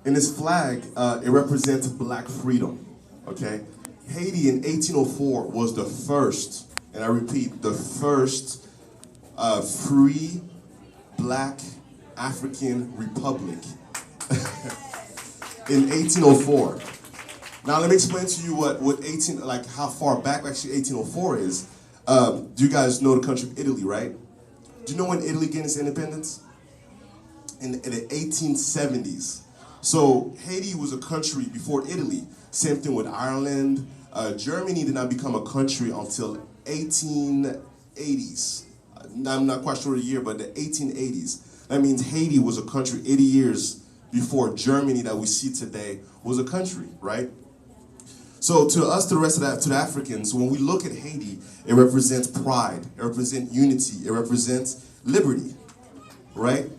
In this flag, it represents black freedom, okay? Haiti in 1804 was the first, and I repeat, the first free black African republic in 1804. Now let me explain to you what 18, like how far back actually 1804 is. Do you guys know the country of Italy, right? Do you know when Italy gained its independence? In the 1870s. So Haiti was a country before Italy. Same thing with Ireland. Germany did not become a country until 1880s. I'm not quite sure the year, but the 1880s. That means Haiti was a country 80 years before Germany that we see today was a country, right? So to us, to the rest of to the Africans, when we look at Haiti, it represents pride, it represents unity, it represents liberty, right?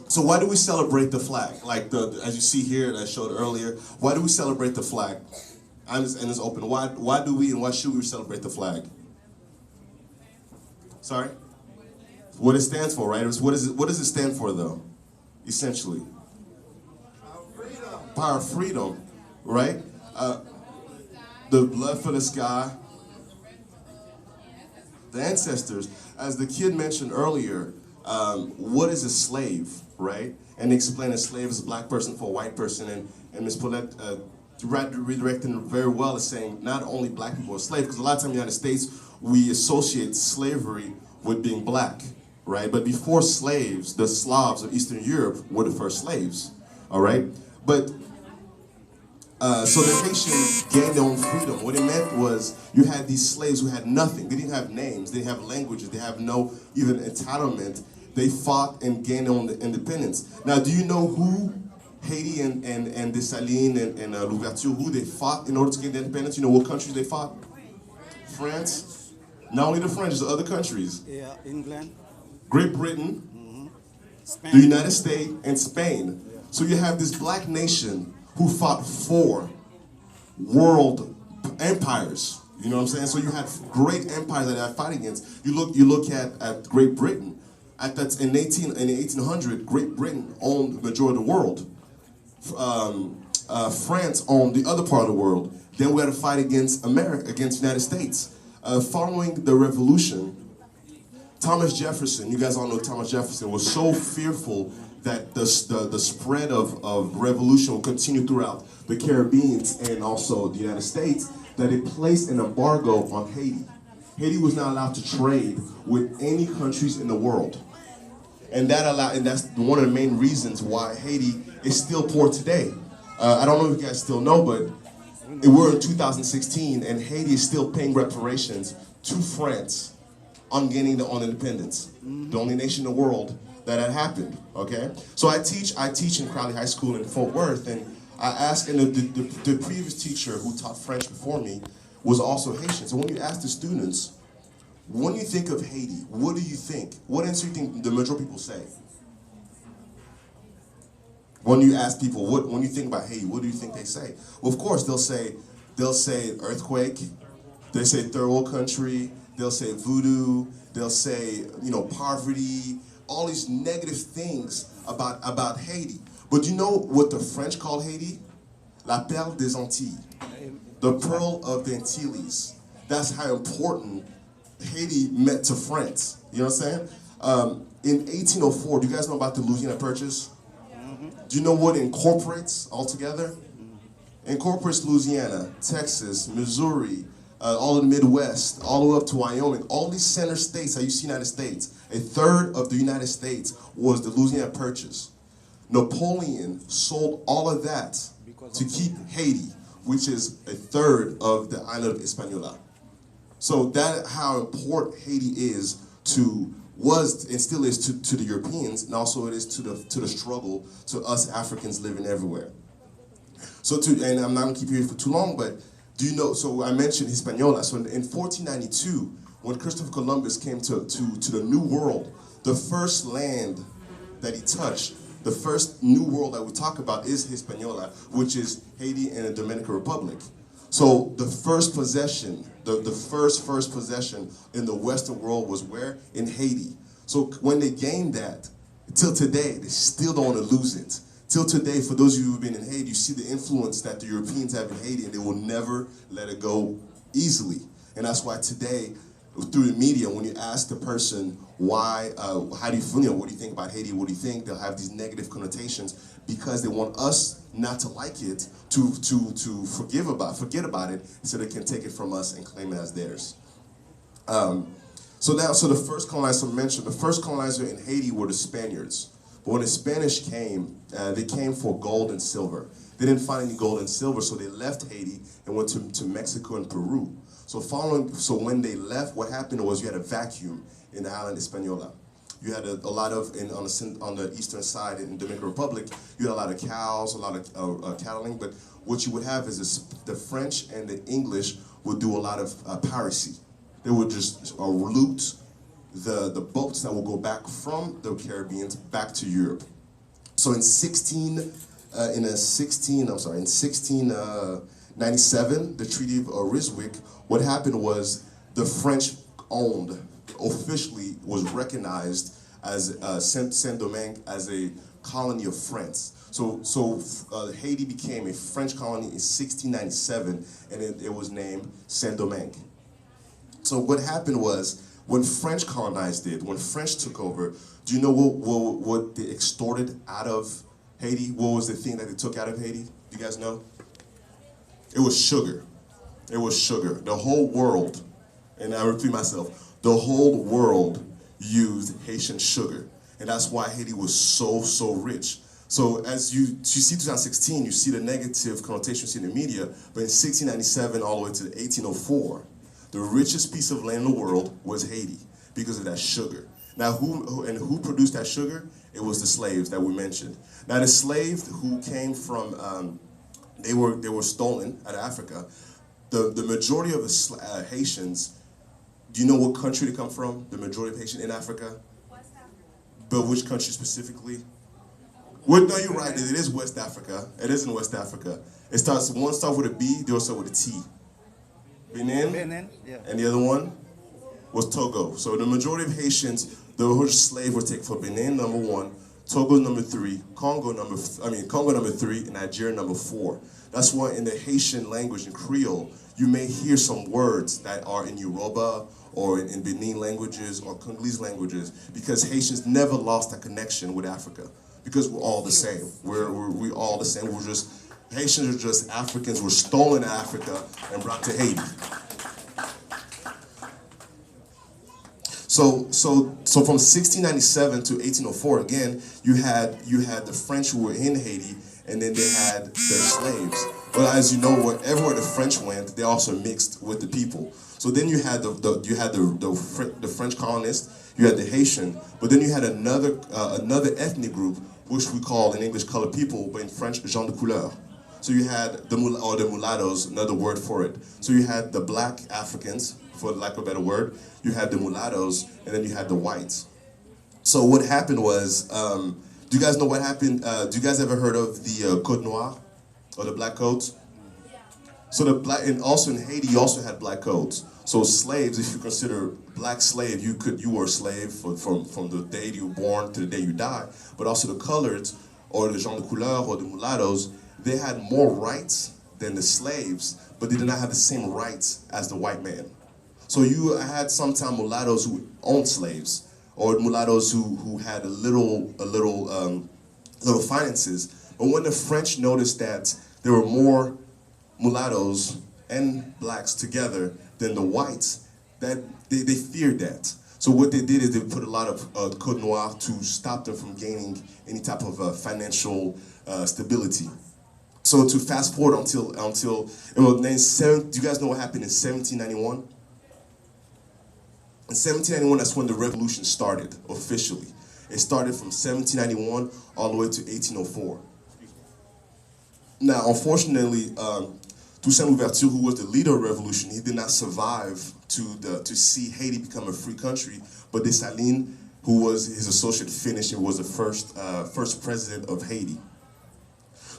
So why do we celebrate the flag? Like as you see here, that I showed earlier, why do we celebrate the flag? And it's open. Why do we and why should we celebrate the flag? Sorry? What it stands for, right? What does it stand for though? Essentially. Power of freedom, right? The blood for the sky. The ancestors. As the kid mentioned earlier, what is a slave, right? And explain a slave as a black person for a white person, and Ms. Paulette redirecting very well as saying not only black people are slaves, because a lot of times in the United States we associate slavery with being black, right? But before slaves, the Slavs of Eastern Europe were the first slaves, all right? But so the Haitians gained their own freedom. What it meant was you had these slaves who had nothing. They didn't have names. They didn't have languages. They have no even entitlement. They fought and gained their own independence. Now, do you know who Haiti and Dessalines and Louverture, who they fought in order to gain their independence? You know what countries they fought? France. Not only the French, the other countries. Yeah, England. Great Britain, Spain. the United States, and Spain. So you have this black nation who fought for world empires. You know what I'm saying? So you had great empires that they fight against. You look at Great Britain. In 1800, Great Britain owned the majority of the world. France owned the other part of the world. Then we had to fight against America, against the United States. Following the revolution, Thomas Jefferson, you guys all know Thomas Jefferson, was so fearful that the spread of revolution will continue throughout the Caribbean and also the United States, that it placed an embargo on Haiti. Haiti was not allowed to trade with any countries in the world. And that's one of the main reasons why Haiti is still poor today. I don't know if you guys still know, but we're in 2016 and Haiti is still paying reparations to France on gaining their own independence. The only nation in the world that had happened, okay? So I teach in Crowley High School in Fort Worth, and I asked, and the previous teacher who taught French before me was also Haitian. So when you ask the students, when you think of Haiti, what do you think? What answer do you think the majority of people say? When you ask people, when you think about Haiti, what do you think they say? Well, of course, they'll say earthquake, they say third world country, they'll say voodoo, they'll say, poverty, all these negative things about Haiti. But you know what the French call Haiti? La perle des Antilles, the pearl of the Antilles. That's how important Haiti meant to France. You know what I'm saying? In 1804, do you guys know about the Louisiana Purchase? Do you know what it incorporates altogether? Incorporates Louisiana, Texas, Missouri, all of the Midwest, all the way up to Wyoming, all these center states that you see in the United States. A third of the United States was the Louisiana Purchase. Napoleon sold all of that to keep Haiti, which is a third of the island of Hispaniola. So that's how important Haiti was and still is to the Europeans, and also it is to the struggle to us Africans living everywhere. So and I'm not gonna keep you here for too long, but do you know? So I mentioned Hispaniola. So in 1492, when Christopher Columbus came to the New World, the first land that he touched, the first New World that we talk about is Hispaniola, which is Haiti and the Dominican Republic. So the first possession, the first possession in the Western world was where? In Haiti. So when they gained that, till today, they still don't want to lose it. Till today, for those of you who've been in Haiti, you see the influence that the Europeans have in Haiti, and they will never let it go easily. And that's why today, through the media, when you ask the person why, how do you feel, what do you think about Haiti, what do you think, they'll have these negative connotations because they want us not to like it, to forget about it, so they can take it from us and claim it as theirs. So the first colonizer mentioned, the first colonizer in Haiti were the Spaniards. But when the Spanish came, they came for gold and silver. They didn't find any gold and silver, so they left Haiti and went to Mexico and Peru. So when they left, what happened was you had a vacuum in the island Hispaniola. You had a lot of, on the eastern side in Dominican Republic, you had a lot of cows, a lot of cattling, but what you would have is the French and the English would do a lot of piracy. They would just loot the boats that will go back from the Caribbean back to Europe. So in 1697, the Treaty of Ryswick, what happened was the French officially was recognized as Saint-Domingue as a colony of France. So Haiti became a French colony in 1697, and it was named Saint-Domingue. So what happened was, when French colonized it, when French took over, do you know what they extorted out of Haiti? What was the thing that they took out of Haiti? Do you guys know? It was sugar. It was sugar. The whole world, and I repeat myself, the whole world used Haitian sugar. And that's why Haiti was so rich. So as you see 2016, you see the negative connotations in the media, but in 1697 all the way to 1804, the richest piece of land in the world was Haiti because of that sugar. Now, who produced that sugar? It was the slaves that we mentioned. Now, the slaves who came from, they were stolen out of Africa. The majority of the Haitians, do you know what country they come from? The majority of Haitians in Africa? West Africa. But which country specifically? Well, no, you're right. It is West Africa. It is in West Africa. One starts with a B, the other starts with a T. Benin, yeah. And the other one was Togo. So the majority of Haitians, the whole slave were taken for Benin, number 1, Togo number 3, Congo number 3, and Nigeria number 4. That's why in the Haitian language, in Creole, you may hear some words that are in Yoruba or in Benin languages or Congolese languages, because Haitians never lost that connection with Africa, because we're all the same. We're all the same. Haitians are just Africans were stolen in Africa and brought to Haiti. So from 1697 to 1804, again, you had the French who were in Haiti, and then they had their slaves. But as you know, everywhere the French went, they also mixed with the people. So then you had the French colonists, you had the Haitian, but then you had another ethnic group, which we call in English colored people, but in French, gens de couleur. So you had the mulattoes, another word for it. So you had the black Africans, for lack of a better word, you had the mulattoes, and then you had the whites. So what happened was, do you guys know what happened? Do you guys ever heard of the Côte Noire, or the black coats? So and also in Haiti, you also had black coats. So slaves, if you consider black slave, you were a slave from the day you were born to the day you die. But also the coloreds, or the gens de couleur, or the mulattoes, they had more rights than the slaves, but they did not have the same rights as the white man. So you had sometimes mulattoes who owned slaves, or mulattoes who had a little finances. But when the French noticed that there were more mulattoes and blacks together than the whites, that they feared that. So what they did is they put a lot of Côte Noire to stop them from gaining any type of financial stability. So to fast forward until do you guys know what happened in 1791? In 1791, that's when the revolution started officially. It started from 1791 all the way to 1804. Now, unfortunately, Toussaint Louverture, who was the leader of the revolution, he did not survive to see Haiti become a free country. But Dessalines, who was his associate, finished and was the first president of Haiti.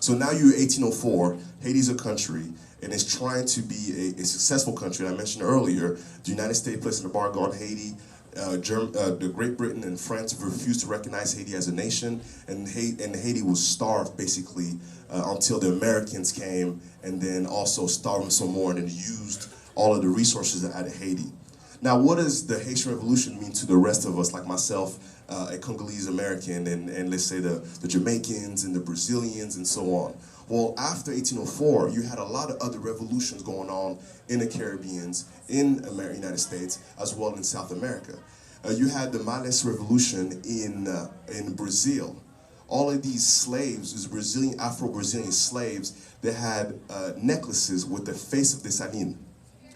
So now you're 1804, Haiti's a country, and it's trying to be a successful country. And I mentioned earlier, the United States placed an embargo on Haiti. the Great Britain and France refused to recognize Haiti as a nation, and Haiti was starved basically until the Americans came, and then also starved them some more, and then used all of the resources out of Haiti. Now, what does the Haitian Revolution mean to the rest of us, like myself, a Congolese American, and let's say the Jamaicans and the Brazilians and so on? Well, after 1804, you had a lot of other revolutions going on in the Caribbean, in the United States, as well in South America. You had the Malles Revolution in Brazil. All of these slaves, these Brazilian, Afro-Brazilian slaves, they had necklaces with the face of the Sanin.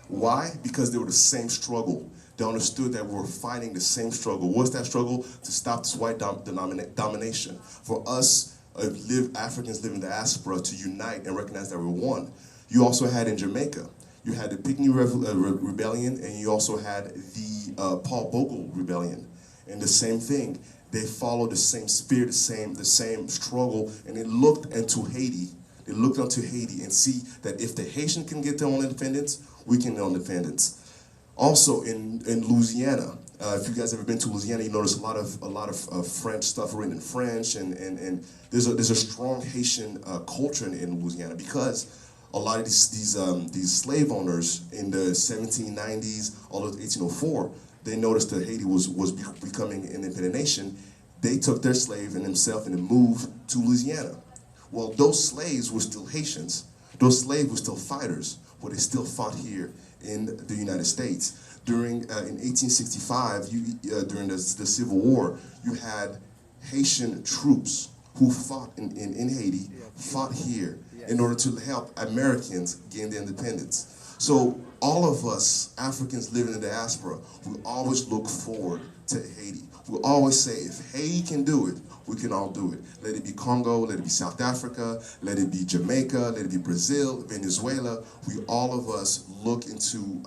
Why? Because they were the same struggle. They understood that we were fighting the same struggle. What's that struggle? To stop this white domination. For us, Africans living in the diaspora, to unite and recognize that we're one. You also had in Jamaica, you had the Pygmy Rebellion, and you also had the Paul Bogle Rebellion. And the same thing, they followed the same spirit, the same struggle, and they looked into Haiti. They looked onto Haiti and see that if the Haitians can get their own independence, we can get our independence. Also in Louisiana, if you guys ever been to Louisiana, you notice a lot of French stuff written in French, and there's a strong Haitian culture in Louisiana, because a lot of these slave owners in the 1790s, all of 1804, they noticed that Haiti was becoming an independent nation. They took their slave and themselves and moved to Louisiana. Well, those slaves were still Haitians. Those slaves were still fighters, but they still fought here in the United States. In 1865, during the Civil War, you had Haitian troops who fought in Haiti, fought here in order to help Americans gain their independence. So all of us Africans living in the diaspora, we always look forward to Haiti. We always say, if Haiti can do it, we can all do it. Let it be Congo, let it be South Africa, let it be Jamaica, let it be Brazil, Venezuela. All of us look into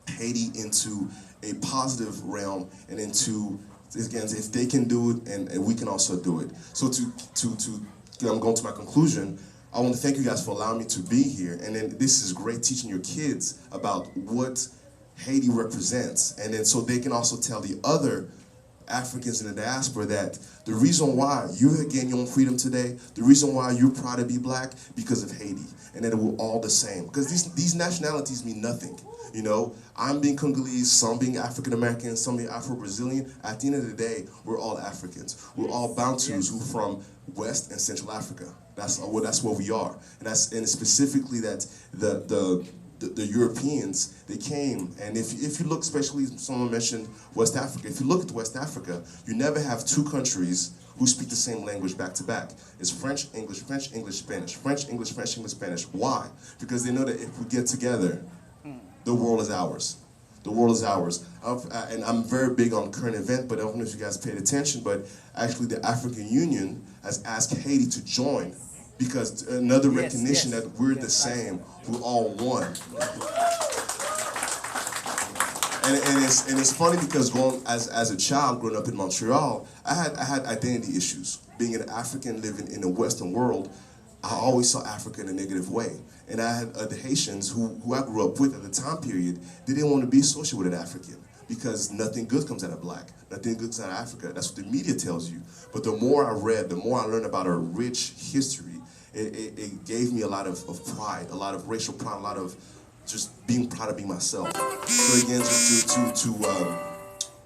Haiti into a positive realm, and into, again, if they can do it, and we can also do it. So I'm going to my conclusion. I want to thank you guys for allowing me to be here. And then this is great, teaching your kids about what Haiti represents. And then so they can also tell the other Africans in the diaspora that the reason why you gain your own freedom today, the reason why you're proud to be black, because of Haiti. And that we're all the same. Because these nationalities mean nothing. You know, I'm being Congolese, some being African American, some being Afro-Brazilian. At the end of the day, we're all Africans. We're all Bantus who from West and Central Africa. That's what we are. And specifically that the Europeans, they came, and if you look, especially someone mentioned West Africa, if you look at West Africa, you never have two countries who speak the same language back to back. It's French, English, Spanish, French, English, Spanish. Why? Because they know that if we get together, the world is ours. The world is ours. And I'm very big on current event, but I don't know if you guys paid attention, but actually the African Union has asked Haiti to join, because another recognition that we're the same, we're all one. And it's funny because as a child growing up in Montreal, I had identity issues. Being an African living in the Western world, I always saw Africa in a negative way. And I had the Haitians who I grew up with at the time period, they didn't want to be associated with an African, because nothing good comes out of black, nothing good comes out of Africa. That's what the media tells you. But the more I read, the more I learned about our rich history, it gave me a lot of pride, a lot of racial pride, a lot of just being proud of being myself. So again, just to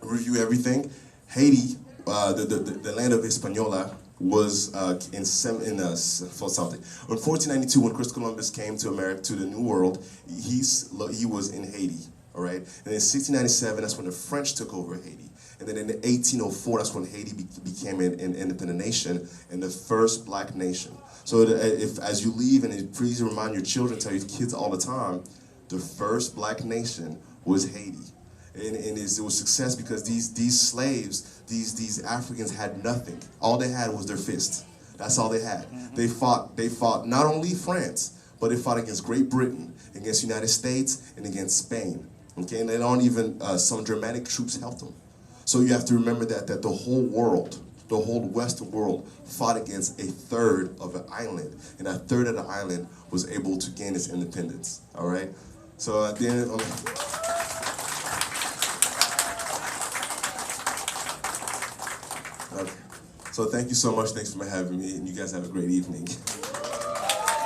review everything, Haiti, the land of Hispaniola, was in 1492, when Christopher Columbus came to America, to the New World, he was in Haiti, all right? And in 1697, that's when the French took over Haiti. And then in 1804, that's when Haiti became an independent nation and the first black nation. So as you leave, and please remind your children, tell your kids all the time, the first black nation was Haiti. And it was success because these slaves, these Africans had nothing. All they had was their fist. That's all they had. They fought not only France, but they fought against Great Britain, against the United States, and against Spain. Okay, and they don't even, some Germanic troops helped them. So you have to remember that the whole world, the whole Western world fought against a third of an island. And a third of the island was able to gain its independence, all right? So at the end, So thank you so much. Thanks for having me, and you guys have a great evening.